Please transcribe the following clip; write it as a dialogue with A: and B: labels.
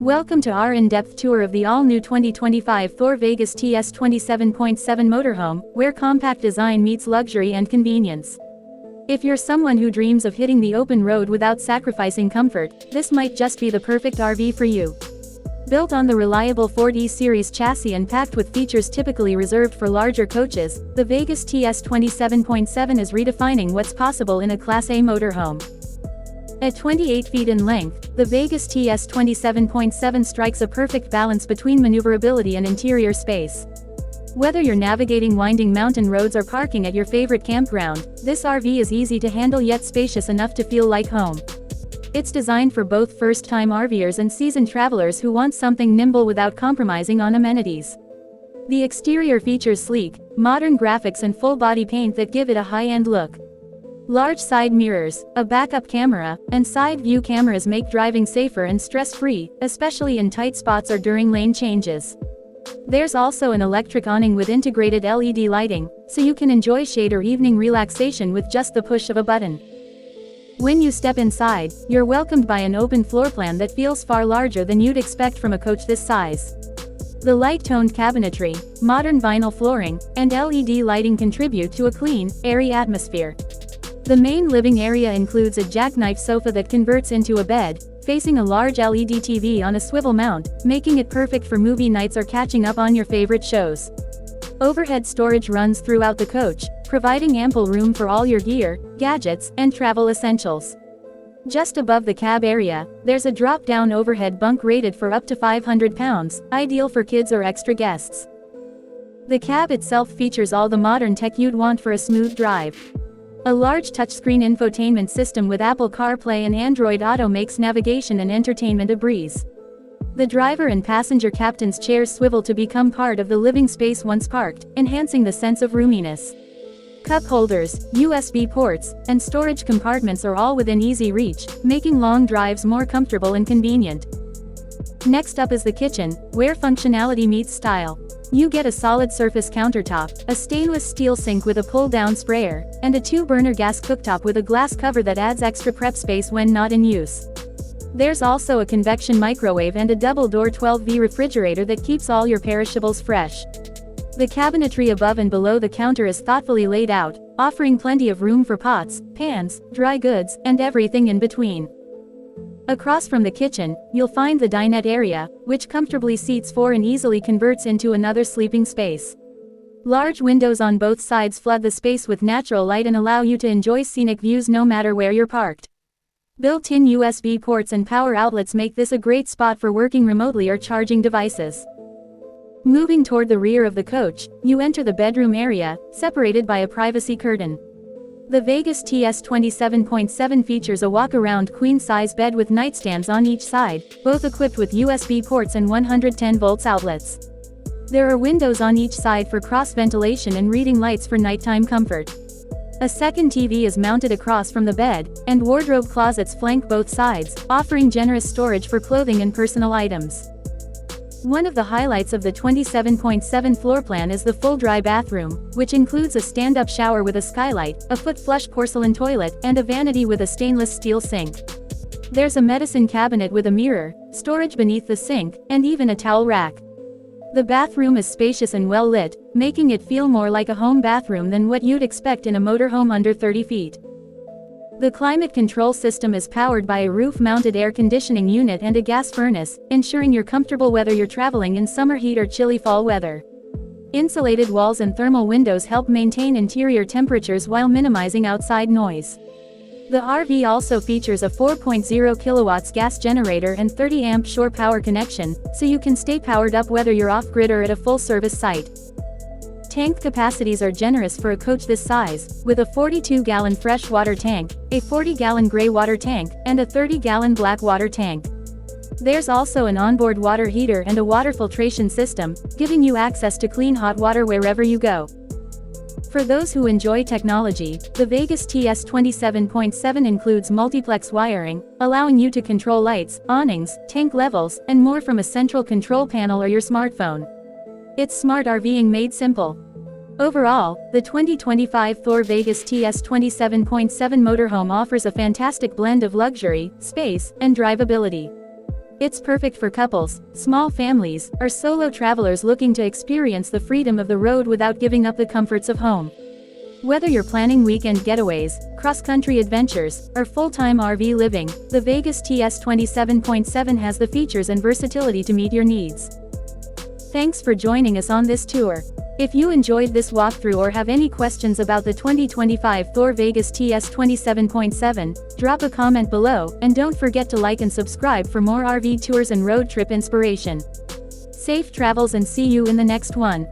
A: Welcome to our in-depth tour of the all-new 2025 Thor Vegas TS 27.7 Motorhome, where compact design meets luxury and convenience. If you're someone who dreams of hitting the open road without sacrificing comfort, this might just be the perfect RV for you. Built on the reliable Ford E-Series chassis and packed with features typically reserved for larger coaches, the Vegas TS 27.7 is redefining what's possible in a Class A motorhome. At 28 feet in length, the Vegas TS 27.7 strikes a perfect balance between maneuverability and interior space. Whether you're navigating winding mountain roads or parking at your favorite campground, this RV is easy to handle yet spacious enough to feel like home. It's designed for both first-time RVers and seasoned travelers who want something nimble without compromising on amenities. The exterior features sleek, modern graphics and full-body paint that give it a high-end look. Large side mirrors, a backup camera, and side view cameras make driving safer and stress-free, especially in tight spots or during lane changes. There's also an electric awning with integrated LED lighting, so you can enjoy shade or evening relaxation with just the push of a button. When you step inside, you're welcomed by an open floor plan that feels far larger than you'd expect from a coach this size. The light-toned cabinetry, modern vinyl flooring, and LED lighting contribute to a clean, airy atmosphere. The main living area includes a jackknife sofa that converts into a bed, facing a large LED TV on a swivel mount, making it perfect for movie nights or catching up on your favorite shows. Overhead storage runs throughout the coach, providing ample room for all your gear, gadgets, and travel essentials. Just above the cab area, there's a drop-down overhead bunk rated for up to 500 pounds, ideal for kids or extra guests. The cab itself features all the modern tech you'd want for a smooth drive. A large touchscreen infotainment system with Apple CarPlay and Android Auto makes navigation and entertainment a breeze. The driver and passenger captain's chairs swivel to become part of the living space once parked, enhancing the sense of roominess. Cup holders, USB ports, and storage compartments are all within easy reach, making long drives more comfortable and convenient. Next up is the kitchen, where functionality meets style. You get a solid surface countertop, a stainless steel sink with a pull-down sprayer, and a 2-burner gas cooktop with a glass cover that adds extra prep space when not in use. There's also a convection microwave and a double-door 12V refrigerator that keeps all your perishables fresh. The cabinetry above and below the counter is thoughtfully laid out, offering plenty of room for pots, pans, dry goods, and everything in between. Across from the kitchen, you'll find the dinette area, which comfortably seats 4 and easily converts into another sleeping space. Large windows on both sides flood the space with natural light and allow you to enjoy scenic views no matter where you're parked. Built-in USB ports and power outlets make this a great spot for working remotely or charging devices. Moving toward the rear of the coach, you enter the bedroom area, separated by a privacy curtain. The Vegas TS 27.7 features a walk-around queen-size bed with nightstands on each side, both equipped with USB ports and 110 volts outlets. There are windows on each side for cross-ventilation and reading lights for nighttime comfort. A second TV is mounted across from the bed, and wardrobe closets flank both sides, offering generous storage for clothing and personal items. One of the highlights of the 27.7 floor plan is the full dry bathroom, which includes a stand-up shower with a skylight, a foot-flush porcelain toilet, and a vanity with a stainless steel sink. There's a medicine cabinet with a mirror, storage beneath the sink, and even a towel rack. The bathroom is spacious and well lit, making it feel more like a home bathroom than what you'd expect in a motorhome under 30 feet. The climate control system is powered by a roof-mounted air conditioning unit and a gas furnace, ensuring you're comfortable whether you're traveling in summer heat or chilly fall weather. Insulated walls and thermal windows help maintain interior temperatures while minimizing outside noise. The RV also features a 4.0 kilowatts gas generator and 30 amp shore power connection, so you can stay powered up whether you're off-grid or at a full-service site. Tank capacities are generous for a coach this size, with a 42-gallon fresh water tank, a 40-gallon gray water tank, and a 30-gallon black water tank. There's also an onboard water heater and a water filtration system, giving you access to clean hot water wherever you go. For those who enjoy technology, the Vegas TS 27.7 includes multiplex wiring, allowing you to control lights, awnings, tank levels, and more from a central control panel or your smartphone. It's smart RVing made simple. Overall, the 2025 Thor Vegas TS 27.7 Motorhome offers a fantastic blend of luxury, space, and drivability. It's perfect for couples, small families, or solo travelers looking to experience the freedom of the road without giving up the comforts of home. Whether you're planning weekend getaways, cross-country adventures, or full-time RV living, the Vegas TS 27.7 has the features and versatility to meet your needs. Thanks for joining us on this tour. If you enjoyed this walkthrough or have any questions about the 2025 Thor Vegas TS 27.7, drop a comment below, and don't forget to like and subscribe for more RV tours and road trip inspiration. Safe travels and see you in the next one.